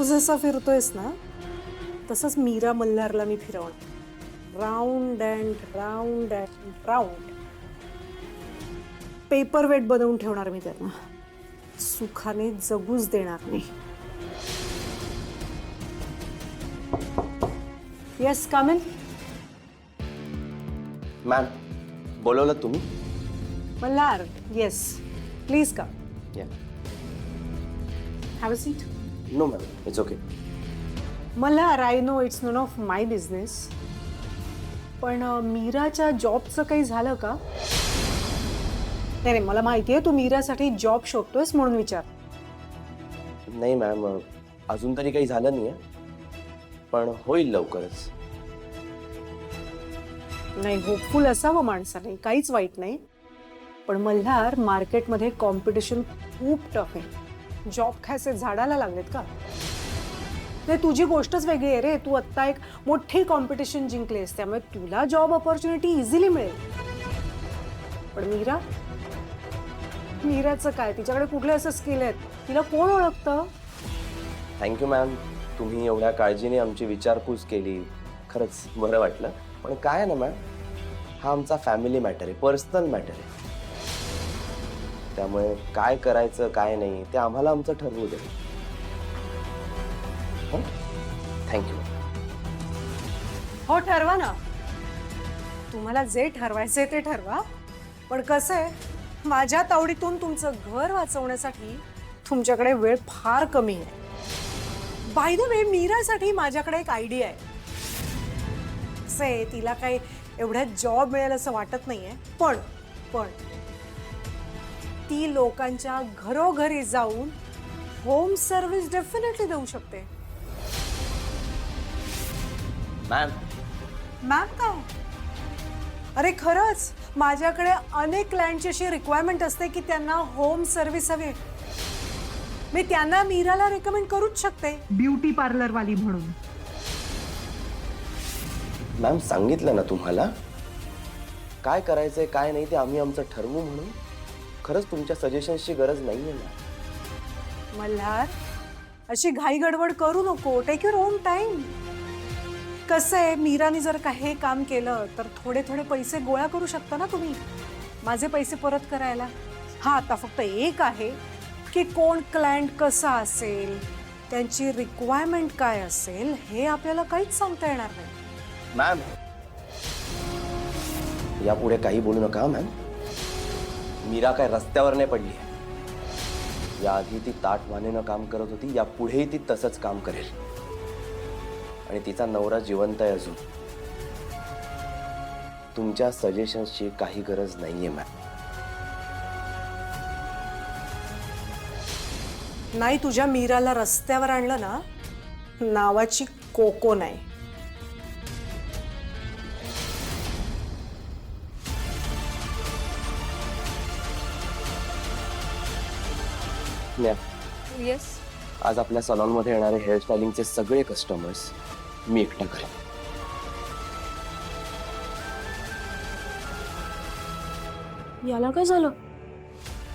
जसा फिरतोयस ना तसंच मीरा मल्हारला मी फिरवणार, round and round and round. Paper weight बनवून ठेवणार मी त्यांना, सुखाने जगूच देणार नाही. Yes, come in. मॅम, बोलवलं तुम्ही? Malhar, yes, please come. या. Have a seat. No ma'am, it's okay. Malhar, I know it's none of my business, पण मीराच्या जॉबचं काही झालं का? नाही, मला माहिती आहे तू मीरासाठी जॉब शोधतोयस म्हणून विचार. नाही मॅम, अजून तरी काही झालं नाही आहे, पण होईल लवकरच. नाही, होपफुल असावं माणसाने, काहीच वाईट नाही. पण मल्हार, मार्केटमध्ये कॉम्पिटिशन खूप टफ आहे. जॉब खायचे झाडाला लागलेत का? नाही, तुझी गोष्टच वेगळी आहे रे. तू आत्ता एक मोठी कॉम्पिटिशन जिंकलीस, त्यामुळे तुला जॉब ऑपॉर्च्युनिटी इझिली मिळेल. पण मीराचं काय? तिच्याकडे कुठले असं स्किल आहेत? तिला कोण ओळखतं? थँक्यू मॅम, तुम्ही एवढ्या काळजीने आमची विचारपूस केली, खरंच बरं वाटलं. पण काय आहे ना मॅम, हा आमचा फॅमिली मॅटर आहे, पर्सनल मॅटर आहे. त्यामुळे काय करायचं काय नाही ते आम्हाला आमचं ठरवू दे. थँक्यू. हो, ठरवा ना. तुम्हाला जे ठरवायचे ते ठरवा. पण कसं आहे, माझ्या तावडीतून तुमचं घर वाचवण्यासाठी तुमच्याकडे वेळ फार कमी आहे. बाय द वे, मीरासाठी माझ्याकडे एक आयडिया आहे. कसं आहे, तिला काही एवढ्यात जॉब मिळेल असं वाटत नाहीये, पण ती लोकांच्या घरोघरी जाऊन होम सर्व्हिस डेफिनेटली देऊ शकते. मॅम. मॅम काय? अरे खरंच, माझ्याकडे अनेक क्लायंटची अशी रिक्वायरमेंट असते की त्यांना होम सर्व्हिस हवी. मी त्यांना मीराला रेकमेंड करूच शकते, ब्युटी पार्लर वाली म्हणून. मॅम, सांगितलं ना तुम्हाला काय करायचंय काय नाही ते आम्ही आमचं ठरवू म्हणून. खरंच तुमच्या सजेशन्सची गरज नाहीये ना. मल्हार, अशी घाई गडबड करू नको. Take your own time. कसं आहे, मीराने जर का हे काम केलं तर थोडे थोडे पैसे गोळा करू शकता ना तुम्ही, माझे पैसे परत करायला. हा, आता फक्त एक आहे की कोण क्लायंट कसा असेल, त्यांची रिक्वायरमेंट काय असेल, हे आपल्याला काहीच सांगता येणार नाही. मॅम, यापुढे काही बोलू नका मॅम. मीरा काय रस्त्यावर नाही पडली आहे. याआधी ती ताठमानेनं काम करत होती, यापुढेही ती तसंच काम करेल. आणि तिचा नवरा जिवंत आहे अजून. तुमच्या सजेशन्सची काही गरज नाहीये मॅम. नाही, तुझ्या मीराला रस्त्यावर आणलं ना, नावाची कोको नाही. येस. आज आपल्या सलॉनमध्ये येणारे हेअरस्टायलिंगचे सगळे कस्टमर्स मी एकटा करेन. याला काय झालं?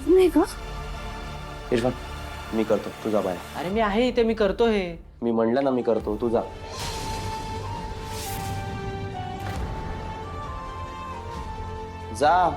नाही का? इरफान, मी करतो, तुझा बाय. अरे मी आहे इथे, मी करतो हे. मी म्हणलं ना मी करतो, तुझा. जा.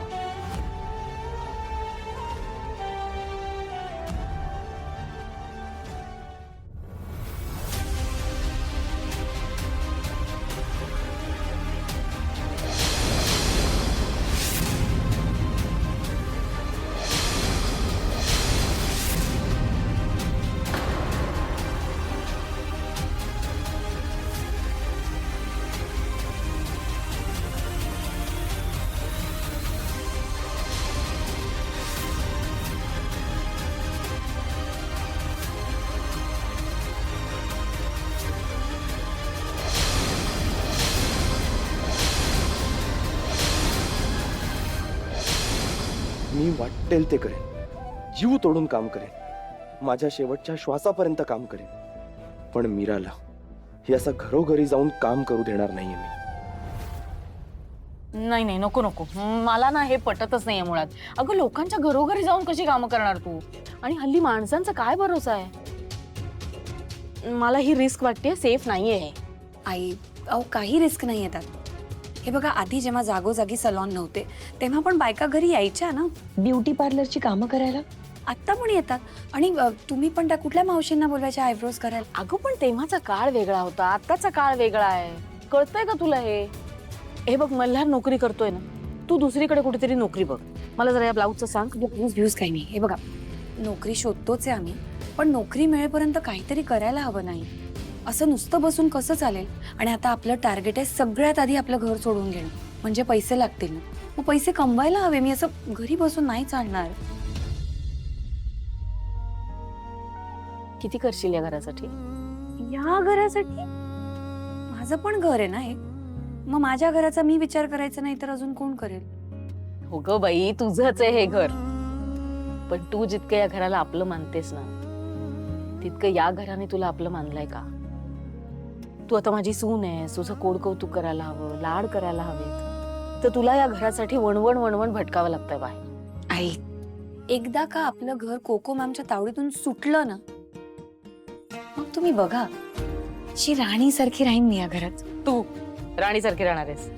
मी वाटेल ते करेन, जीव तोडून काम करेन, माझ्या शेवटच्या श्वासापर्यंत काम करेन. पण मीराला हे असं घरोघरी जाऊन काम करू देणार नाहीये मी. नाही नाही, नको नको. मला ना हे पटतच नाहीये मुळात. अगं, लोकांच्या घरोघरी जाऊन कशी कामं करणार तू? आणि हल्ली माणसांचा काय भरोसा आहे? मला ही रिस्क वाटते, सेफ नाहीये हे. आई अहो काही रिस्क नाही येतात. हे बघा आधी जेव्हा जागोजागी सलॉन नव्हते तेव्हा पण बायका घरी यायच्या ना ब्युटी पार्लरची कामं करायला. आत्ता पण येतात. आणि तुम्ही पण त्या कुठल्या मावशींना बोलवायच्या आयब्रोज करायला? अगं पण तेव्हाचा काळ वेगळा होता, आत्ताचा काळ वेगळा आहे. कळतंय का तुला हे? हे बघ, मल्हार नोकरी करतोय ना, तू दुसरीकडे कुठेतरी नोकरी बघ. मला जरा या ब्लाऊजचं सांग. व्ह्यूज काही नाही. हे बघा नोकरी शोधतोच आहे आम्ही, पण नोकरी मिळेपर्यंत काहीतरी करायला हवं नाही. असं नुसतं बसून कसं चालेल? आणि आता आपलं टार्गेट आहे सगळ्यात आधी आपलं घर सोडून घेणं. म्हणजे पैसे लागतील ना, मग पैसे कमवायला हवे. मी असं घरी बसून नाही चालणार. किती करशील या घरासाठी? या घरासाठी? माझं पण घर आहे ना हे. मग माझ्या घराचा मी विचार करायचा नाही तर अजून कोण करेल? हो ग बाई, तुझंच आहे हे घर. पण तू जितकं या घराला आपलं मानतेस ना, तितकं या घराने तुला आपलं मानलंय का? तू आता माझी सून आहेस, तुझं कोड कौतुक करायला हवं, लाड करायला हवेत, तर तुला या घरासाठी वणवण वणवण भटकावं लागतंय बाहेर. आई एकदा का आपलं घर कोको मॅमच्या तावडीतून सुटलं ना, मग तुम्ही बघा अशी राणी सारखी राहीन मी या घरात. तू राणीसारखी राहणार आहेस?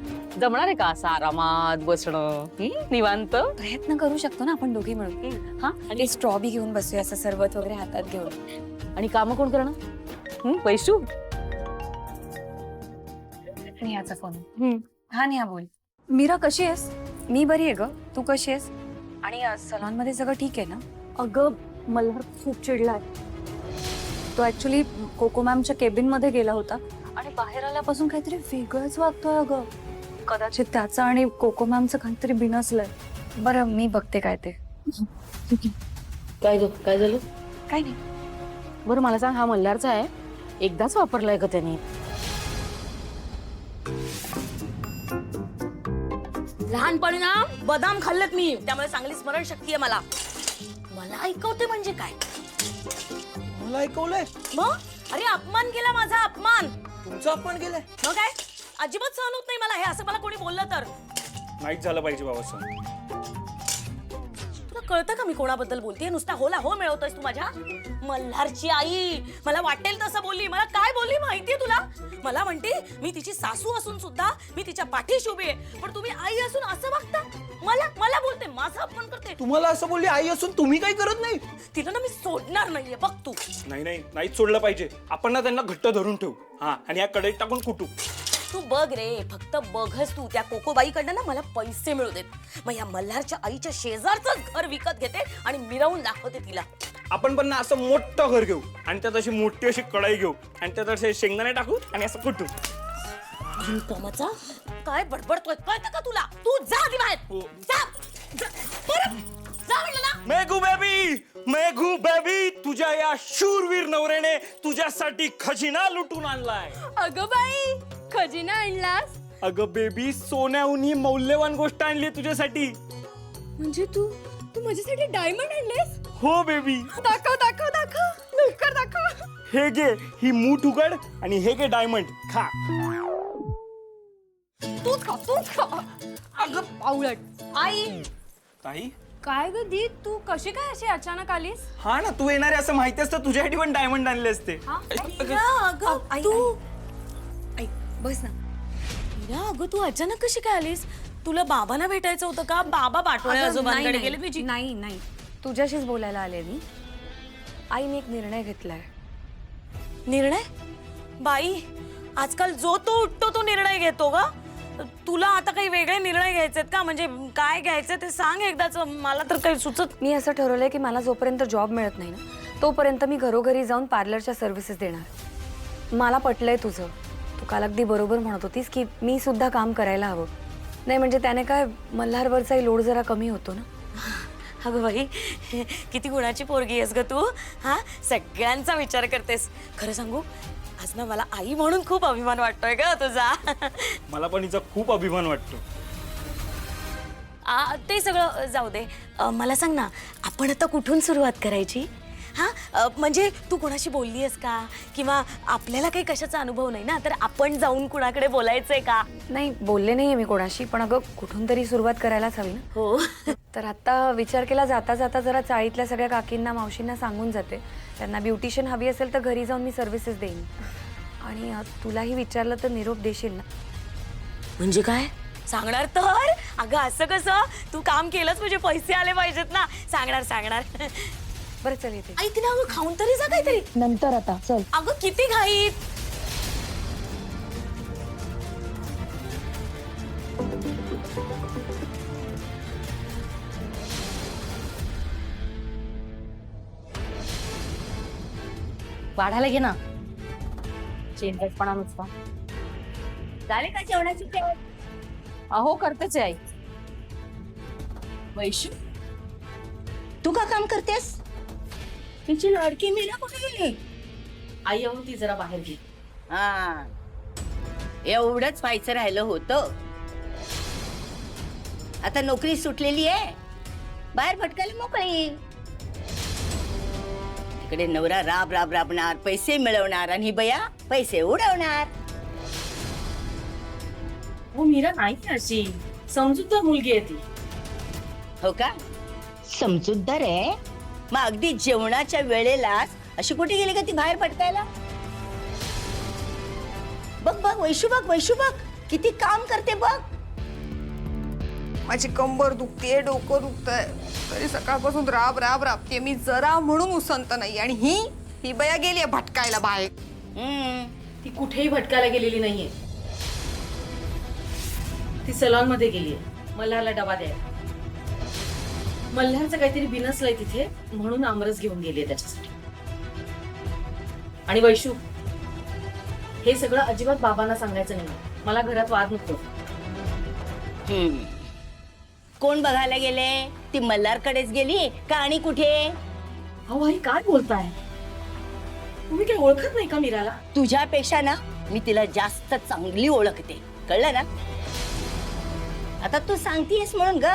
जमणार आहे का असं आरामात बसणं? निवांत? प्रयत्न करू शकतो ना आपण दोघी मिळून. हा आणि स्ट्रॉ बी घेऊन बसूया असं सरबत वगैरे हातात घेऊन. आणि कामं कोण करणार? पैशू? आणि याचा फोन. हा नेहा बोल. मीरा कशी आहेस? मी बरी आहे ग, तू कशी आहेस? आणि सलॉन मध्ये सगळं ठीक आहे ना? अगं मल्हार खूप चिडलाय. तो ऍक्च्युली कोको मॅमच्या केबिन मध्ये गेला होता आणि बाहेर आल्यापासून काहीतरी वेगळंच वागतोय. अगं कदाचित त्याचं आणि कोको मॅमचं काहीतरी बिनसलंय. बरं मी बघते काय ते. काय झालं? काय नाही. बरं मला सांग, हा मल्हारचा आहे? एकदाच वापरलाय का त्याने? लहानपणी ना बदाम खाल्लेत मी, त्यामुळे चांगली स्मरणशक्ती आहे मला. मला ऐकवते म्हणजे काय? मला ऐकवलंय? मग अरे अपमान केला माझा, अपमान. तुमचा अपमान केलाय? मग काय? अजिबात सहन होत नाही मला हे असं मला कोणी बोललं तर. नाहीच झालं पाहिजे बाबा. तुला कळतं का मी कोणाबद्दल बोलतेय? नुसता होला हो मिळवतोयस तू माझ्या. मल्हारची आई मला वाटेल तसं बोलली. मला काय बोलली माहितीये तुला? मला म्हणते मी तिची सासू असून सुद्धा मी तिच्या पाठीशी उभी आहे, पण तुम्ही आई असून असं वागता. मला बोलते, माझा अपमान करते. तुम्हाला असं बोलली आई असून तुम्ही काही करत नाही? तिला ना मी सोडणार नाहीये बघ तू. नाहीच सोडलं पाहिजे. आपण ना त्यांना घट्ट धरून ठेवू. हा, आणि या कढईत टाकून कुटू. तू बघ रे, फक्त बघच तू. त्या कोकोबाईकडनं ना मला पैसे मिळू देत. मग या मल्हारच्या आईच्या शेजारच घर विकत घेते आणि मिरवून दाखवते तिला. आपण पण ना असं मोठं घर घेऊ आणि त्यात अशी मोठी अशी कढई घेऊ आणि त्यात असे शेंगदाणे टाकू आणि असं कुटू. बिनकामाचा काय बडबडतोय कळतं का तुला? तू जा आधी बाहेर. जा परत जा म्हणलं ना. मेघू बेबी, तुझ्या या शूरवीर नवऱ्याने तुझ्यासाठी खजिना लुटून आणलाय. अगं बाई, खजिना आणलास? अगं बेबी, सोन्याहून ही मौल्यवान गोष्ट आणली तुझ्यासाठी. म्हणजे तू माझ्यासाठी डायमंड आणलेस? हो बेबी. दाखव दाखव दाखव, लवकर दाखव. हे घे, ही मूठ उघड आणि हे घे डायमंड, खा. तू खा. अगं पावलट. आई ताई, काय ग दी, तू कशी काय अशी अचानक आलीस? हा ना, तू येणार आहे असं माहिती असतं तुझ्यासाठी पण डायमंड आणले असते. तू आई बस ना. अगं तू अचानक कशी काय आलीस? तुला बाबांना भेटायचं होतं का? बाबा पाठवणे आजोबांकडे गेले तुझी. नाही तुझ्याशीच बोलायला आले मी. आई मी एक निर्णय घेतलाय. निर्णय? बाई, आजकाल जो तो उठतो तो निर्णय घेतो का? तुला आता काही वेगळे निर्णय घ्यायचेत का? म्हणजे काय घ्यायचं ते सांग एकदाच. मला तर काही सुचत. मी असं ठरवलंय की मला जोपर्यंत जॉब मिळत नाही ना तोपर्यंत मी घरोघरी जाऊन पार्लरच्या सर्व्हिसेस देणार. मला पटलंय तुझं. तू काल अगदी बरोबर म्हणत होतीस की मी सुद्धा काम करायला हवं. नाही म्हणजे त्याने काय मल्हारवरचाही लोड जरा कमी होतो ना. अगं बाई, किती गुणाची पोरगी आहेस ग तू. हा, सगळ्यांचा विचार करतेस. खरं सांगू, आज ना मला आई म्हणून खूप अभिमान वाटतोय ग तुझा. मला पण हिचा खूप अभिमान वाटतो. ते सगळं जाऊ दे. मला सांग ना, आपण आता कुठून सुरुवात करायची? हा म्हणजे तू कोणाशी बोललीयस का किंवा आपल्याला काही कशाचा अनुभव नाही ना, तर आपण जाऊन कुणाकडे बोलायचंय का? नाही बोलले नाहीये मी कोणाशी, पण अगं कुठून तरी सुरुवात करायलाच हवी ना. हो. तर आता विचार केला, जाता जाता जरा चाळीतल्या सगळ्या काकींना मावशींना सांगून जाते. त्यांना ब्युटिशियन हवी असेल तर घरी जाऊन मी सर्व्हिसेस देईन. आणि तुलाही विचारलं तर निरोप देशील ना? म्हणजे काय सांगणार तर? अगं असं कसं, तू काम केलंच म्हणजे पैसे आले पाहिजेत ना. सांगणार. बरं चल येते. ऐक ना, अगं खाऊन तरी जा काहीतरी. नंतर आता चल. अगं किती घाईत. वाढायला घे ना, चेंजटपणा नुसता. झाले का जेवणाची तयारी? अहो करतेच आहे आई. वैशू, तू का काम करतेस? तिची लडकी मीरा कुठे गेली? आई अहो ती जरा बाहेर गेली. हा, एवढंच व्हायचं राहिलं होतं. आता नोकरी सुटलेली आहे, बाहेर भटकायला मोकळी. तिकडे नवरा राब राब राबणार, पैसे मिळवणार, आणि ही बया पैसे उडवणार. हो मीरा नाही अशी समजूतदार मुलगी आहे ती. हो का? समजूतदार आहे. मग अगदी जेवणाच्या वेळेलाच अशी कुठे गेली का ती बाहेर भटकायला? बघ बघ वैशू, बघ किती काम करते बघ. माझी कंबर दुखतेय, डोकं दुखतंय, तरी सकाळपासून राब राबते मी, जरा म्हणून उसंत नाही. आणि ही बया गेलीये भटकायला बाहेर. ती कुठेही भटकायला गेलेली नाहीये. ती सलॉन मध्ये गेलीये मल्हारला डबा द्यायला. मल्हारचं काहीतरी बिनसलंय तिथे, म्हणून आमरस घेऊन गेलीये त्याच्यासाठी. आणि वैशू, हे सगळं अजिबात बाबांना सांगायचं नाही. मला घरात वाद नको. कोण बघायला गेले? ती मल्हारकडेच गेली का आणि कुठे? अहो आई काय बोलताय तुम्ही? काय ओळखत नाही का मीराला? तुझ्यापेक्षा ना मी तिला जास्त चांगली ओळखते, कळलं ना? आता तू सांगतीयस म्हणून ग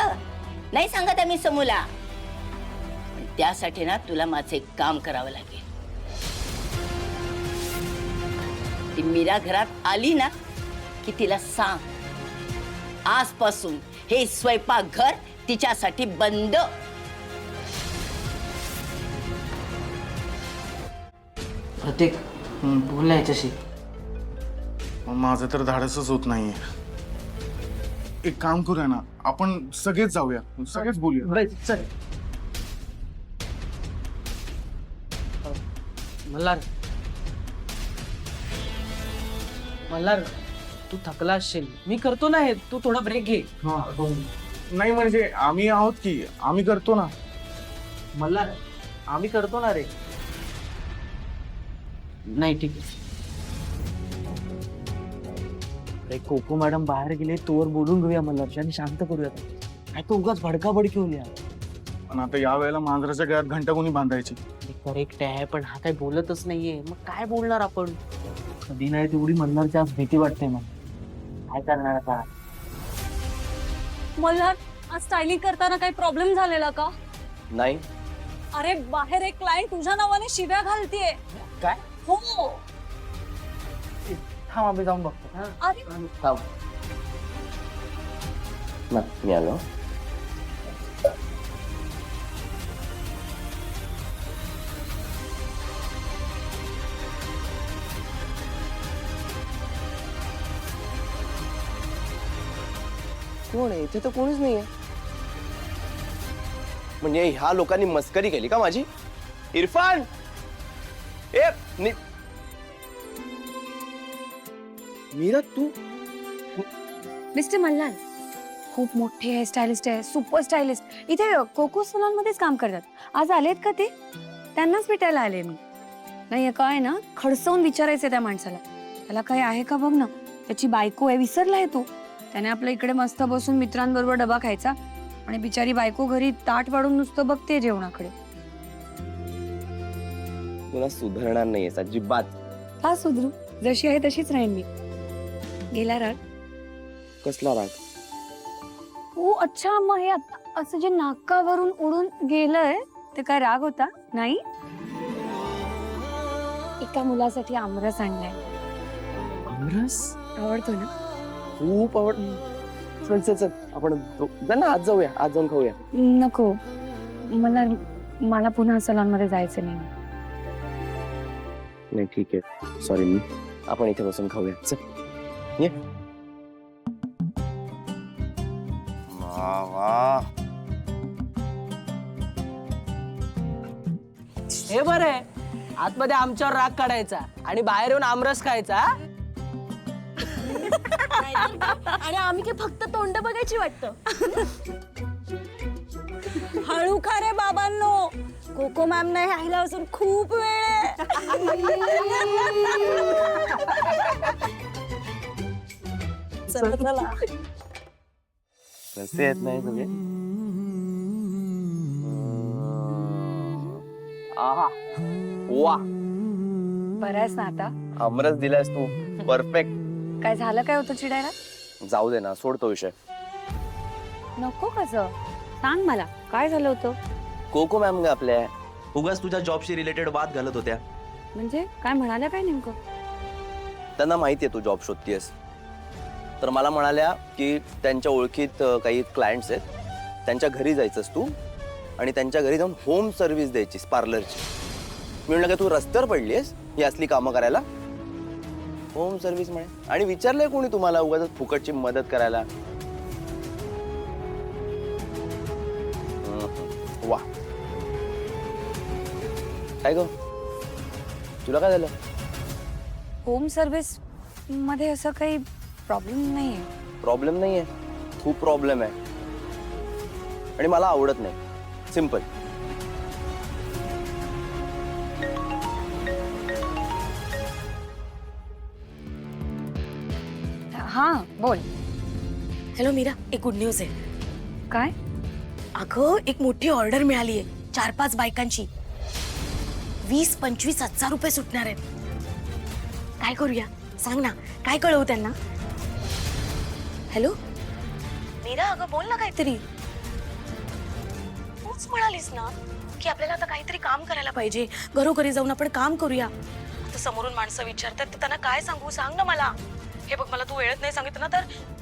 नाही सांगत आम्ही समूला. पण त्यासाठी ना तुला माझं एक काम करावं लागेल. ती मीरा घरात आली ना की तिला सांग, आजपासून हे स्वयंपाकघर तिच्यासाठी बंद. प्रत्येक बोल ना याच्याशी. माझं तर धाडसच होत नाहीये. एक काम करूया ना, आपण सगळेच जाऊया, सगळेच बोलूया. बरं, चल. मल्हार तू थकला असशील, मी करतो ना हे, तू थोडा ब्रेक घे. नाही म्हणजे आम्ही आहोत की, आम्ही करतो ना. मल्हार आम्ही करतो ना रे. नाही ठीक आहे. अरे कोको मॅडम बाहेर गेले, तोवर बोलून घेऊया मल्हारशी आणि शांत करूया. काय तो उगाच भडकाभडकी होऊया. पण आता या वेळेला मांजराच्या गळ्यात घंटा कोणी बांधायची? करेक्ट आहे, पण हा काही बोलतच नाहीये, मग काय बोलणार आपण? कधी नाही तेवढी मल्हारची आज भीती वाटते. मग काय करणार आता? मल्हार, आज स्टायलिंग करताना काही प्रॉब्लेम झालेला का? नाही. अरे बाहेर एक क्लायंट तुझ्या नावाने शिव्या घालतीये. काय? हो. थांब आम्ही जाऊन बघतो. अरे थांब ना, मी आलो. कोण आहे इथे? तर कोणीच नाहीये. म्हणजे ह्या लोकांनी मस्करी केली का माझी? इरफान, मीरा तू? मिस्टर मल्हार खूप मोठे हेअर स्टायलिस्ट आहे, सुपर स्टायलिस्ट. इथे कोको सलॉन मध्येच काम करतात. आज आलेत का ते? त्यांनाच भेटायला आले मी. नाही काय ना, खडसवून विचारायचंय त्या माणसाला, त्याला काही आहे का बघ ना. त्याची बायको आहे, विसरलाय तो. त्याने आपल्या इकडे मस्त बसून मित्रांबरोबर डबा खायचा, आणि बिचारी बायको घरी ताट वाढून नुसतं बघते जेवणाकडे. तुला सुधारणार नाहीये अजिबात. का सुधरू? जशी आहे तशीच राहीन मी. गेला राग? कसला राग? ओ अच्छा, मग हे आता असं जे नाकावरून उडून गेलंय ते काय राग होता नाही? एका मुलासाठी आमरस आणलाय. आमरस आवडतो ना? खूप आवड. चल चल चल आपण जा ना, आज जाऊया, आज जाऊन खाऊया. नको, मला पुन्हा सलॉनमध्ये जायचं नाही. नाही ठीक आहे, सॉरी. मी आपण इथे बसून खाऊया. चल ये. वा वा. हे बरं आहे, आतमध्ये आमच्यावर राग काढायचा आणि बाहेर येऊन आमरस खायचा. आणि आम्ही काय फक्त तोंड बघायची वाटतं. हळू खा रे बाबांनो, कोको मॅम नाही ह्याला असून खूप वेळ आहे. चला चला. कसे येत नाही तुझे? आहा वा. बरं आहेस ना आता? आमरस दिलास तू, परफेक्ट. काय झालं, काय होतं चिडायला? जाऊ दे ना, सोडतो विषय. नको कसं, सांग मला काय झालं होतं. कोको मॅम ग आपल्या उगाच तुझ्या जॉबशी रिलेटेड वाद घालत होत्या. म्हणजे काय म्हणाल्या काय नेमकं? त्यांना माहिती आहे तू जॉब शोधतीयस, तर मला म्हणाल्या की त्यांच्या ओळखीत काही क्लायंट्स आहेत, त्यांच्या घरी जायचंस तू आणि त्यांच्या घरी जाऊन होम सर्व्हिस द्यायचीस पार्लरची. मी म्हणलं का तू रस्त्यावर पडलीस ही असली कामं करायला? होम सर्व्हिस म्हणे. आणि विचारलंय कोणी तुम्हाला उगाच फुकटची मदत करायला? वा. काय ग, तुला काय झालं? होम सर्व्हिस मध्ये असं काही प्रॉब्लेम नाहीये. प्रॉब्लेम नाहीये, खूप प्रॉब्लेम आहे आणि मला आवडत नाही. सिंपल. हा बोल. हॅलो मीरा, एक गुड न्यूज आहे. काय? अगं एक मोठी ऑर्डर मिळाली आहे, 4-5 बायकांची. 20-25 हजार रुपये सुटणार आहेत. काय करूया सांग ना, काय कळवू त्यांना? हॅलो मीरा, अगं बोल ना काहीतरी. तूच म्हणालीस ना की आपल्याला आता काहीतरी काम करायला पाहिजे, घरोघरी जाऊन आपण काम करूया. आता समोरून माणसं विचारतात तर त्यांना काय सांगू, सांग ना मला. हे बघ, मला तू वेळेत नाही सांगितलं ना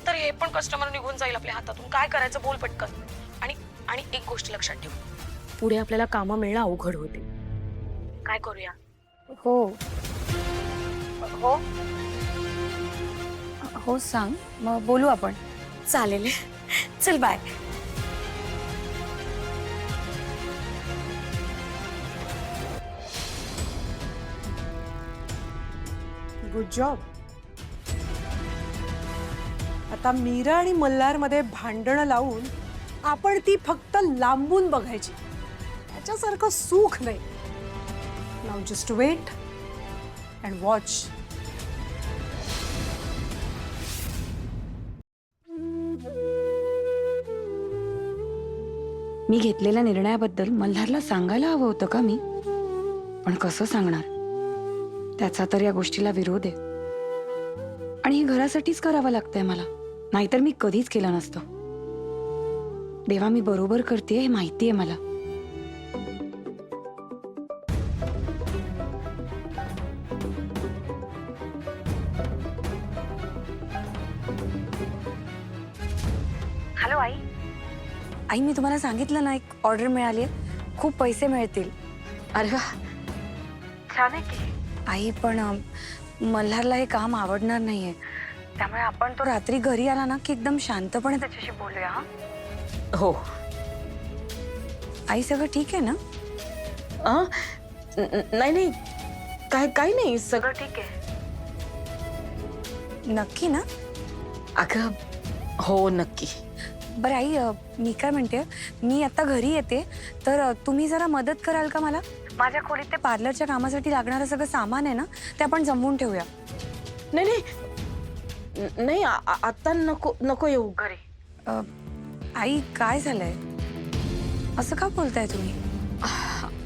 तर हे पण कस्टमर निघून जाईल आपल्या हातातून. काय करायचं बोल पटकन. आणि एक गोष्ट लक्षात ठेव, पुढे आपल्याला कामं मिळणं अवघड होते. काय करूया? हो हो हो सांग, मग बोलू आपण. चालेल, चल बाय. Good job. आता मीरा आणि मल्हारमध्ये भांडणं लावून आपण ती फक्त लांबून बघायची, त्याच्यासारखं सुख नाही. Now just wait and watch. मी घेतलेल्या निर्णयाबद्दल मल्हारला सांगायला हवं होतं का मी? पण कसं सांगणार? त्याचा तर या गोष्टीला विरोध आहे आणि हे घरासाठीच करावं लागतंय मला, नाहीतर मी कधीच केलं नसतं. देवा, मी बरोबर करते हे माहिती आहे मला. हॅलो आई. आई, मी तुम्हाला सांगितलं ना, एक ऑर्डर मिळाली आहे, खूप पैसे मिळतील. अरे वा, छान आहे की. आई पण मल्हारला हे काम आवडणार नाहीये, त्यामुळे आपण तो रात्री घरी आला ना की एकदम शांतपणे त्याच्याशी बोलूया. हा हो. आई, सगळं ठीक आहे ना? नाही नाही, काही नाही, सगळं ठीक आहे. नक्की ना? अगं हो, नक्की. बरं आई, मी काय म्हणते, मी आता घरी येते, तर तुम्ही जरा मदत कराल का मला? माझ्या खोलीत ते पार्लरच्या कामासाठी लागणारं सगळं सामान आहे ना, ते आपण जमवून ठेवूया. नाही नाही, आता नको येऊ घरी. आई, काय झालंय? असं का बोलताय तुम्ही?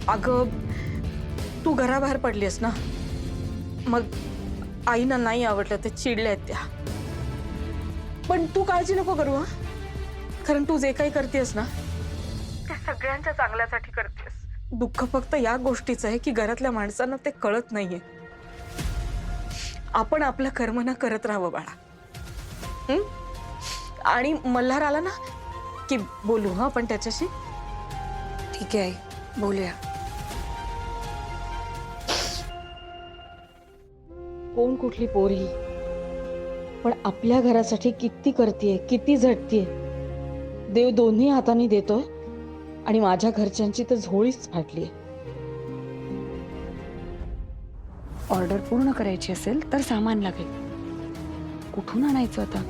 अगं तू घराबाहेर पडलीस ना, मग आईना नाही आवडलं, ते चिडल्या त्या. पण तू काळजी नको करू हा, कारण तू जे काही करतेस ना ते सगळ्यांच्या चांगल्यासाठी करतेस. दुःख फक्त या गोष्टीचं आहे की घरातल्या माणसांना ते कळत नाहीये. आपण आपलं कर्म ना करत राहावं बाळा. हं? आणि मल्हार आला ना की बोलू हा आपण त्याच्याशी. ठीक आहे आई, बोलूया. कोण कुठली पोरी, पण आपल्या घरासाठी किती करतीये, किती झटतीये. देव दोन्ही हाताने देतोय आणि माझ्या घरच्यांची तर झोळीच फाटलीये. ऑर्डर पूर्ण करायची असेल तर सामान लागेल. कुठून आणायचं आता?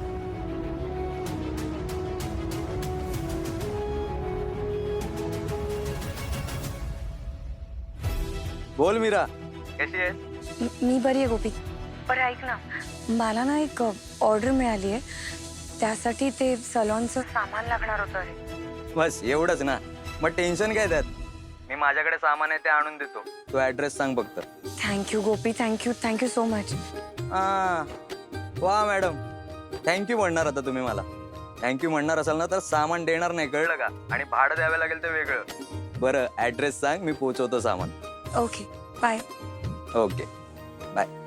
बोल मीरा. मी बरी आहे गोपी. बरं ऐक ना, मला ना एक ऑर्डर मिळाली आहे, त्यासाठी ते सलॉनचं सामान लागणार होतं. बस एवढंच ना, मग टेन्शन काय त्यात. मी माझ्याकडे सामान आहे ते आणून देतो, तू ऍड्रेस सांग फक्त. थँक्यू गोपी, थँक्यू सो मच. हा वा मॅडम, थँक्यू म्हणणार आता तुम्ही मला. थँक्यू म्हणणार असाल ना तर सामान देणार नाही, कळलं का? आणि भाडं द्यावं लागेल ते वेगळं. बरं ऍड्रेस सांग, मी पोहोचवतो सामान. Okay, bye. Okay bye.